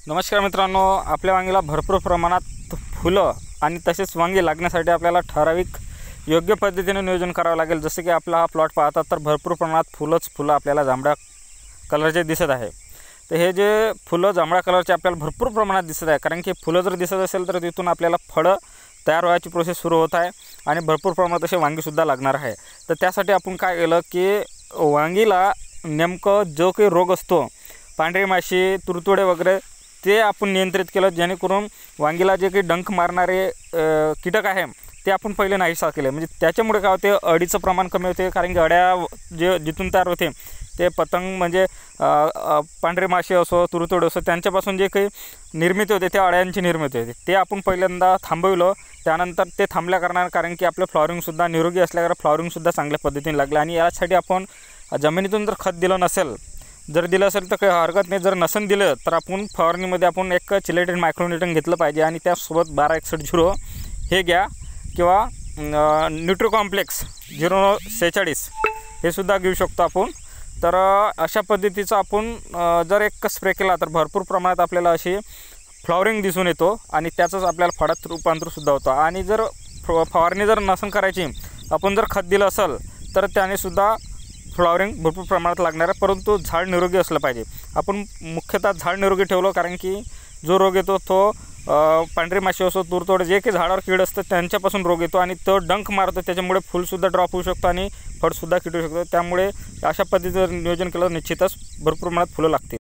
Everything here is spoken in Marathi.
नमस्कार मित्रांनो, आपल्या वांगीला भरपूर प्रमाणात फुलं आणि तसेच वांगी लागण्यासाठी आपल्याला ठराविक योग्य पद्धतीने नियोजन करावं लागेल। जसे की आपला हा प्लॉट पाहता तर भरपूर प्रमाणात फुलं आपल्याला जांभळ्या कलरचे दिसत आहे। तर हे जे फुलं जांभळ्या कलरचे आपल्याला भरपूर प्रमाणात दिसत आहे, कारण की फुलं जर दिसत असेल तर तिथून आपल्याला फळं तयार व्हायची प्रोसेस सुरू होत आहे आणि भरपूर प्रमाणात असे वांगीसुद्धा लागणार आहे। तर त्यासाठी आपण काय केलं की वांगीला नेमकं जो काही रोग असतो, पांढरी माशी, तुरतुडे वगैरे, ते आपण नियंत्रित केलं, जेणेकरून वांगीला जे काही डंख मारणारे कीटक आहे ते आपण पहिले नाहीसा केले। म्हणजे त्याच्यामुळे काय होते, अळीचं प्रमाण कमी होते, कारण की अळ्या जिथून तयार होते ते पतंग म्हणजे पांढरे माशी असो, तुरतुडे असो, त्यांच्यापासून जे काही निर्मिती होते त्या अळ्यांची निर्मिती होते ते आपण पहिल्यांदा थांबवलं। त्यानंतर ते थांबल्या कारणाने कारण की आपलं फ्लॉवरिंगसुद्धा निरोगी असल्यामुळे फ्लॉवरिंगसुद्धा चांगल्या पद्धतीने लागलं। आणि यासाठी आपण जमिनीतून जर खत दिलं नसेल, जर दिलं असेल तर काही हरकत नाही, जर नसेल दिलं तर आपण फवारणीमध्ये आपण एक चिलेटेड मायक्रोन्यूटन घेतलं पाहिजे आणि त्यासोबत 1261 हे घ्या किंवा न्यूट्रो कॉम्प्लेक्स 046 हे सुद्धा घेऊ शकतो आपण। तर अशा पद्धतीचं आपण जर एक स्प्रे केला तर भरपूर प्रमाणात आपल्याला अशी फ्लॉवरिंग दिसून येतो आणि त्याचंच आपल्याला फळात रूपांतरसुद्धा होतं। आणि जर फवारणी जर नसेल करायची, आपण जर खत दिलं असेल तर त्यानेसुद्धा फ्लॉवरिंग भरपूर प्रमाणात लागणार आहे, परंतु झाड निरोगी असलं पाहिजे। आपण मुख्यतः झाड निरोगी ठेवलं, कारण की जो रोग येतो तो पांढरी माशी असो, तुरतोडे, जे काही झाडावर कीड असतं त्यांच्यापासून रोग येतो आणि तो डंख मारतो, त्याच्यामुळे फुलसुद्धा ड्रॉप होऊ शकतो आणि फळसुद्धा किटू शकतो। त्यामुळे अशा पद्धतीचं नियोजन केलं निश्चितच भरपूर प्रमाणात फुलं लागतील।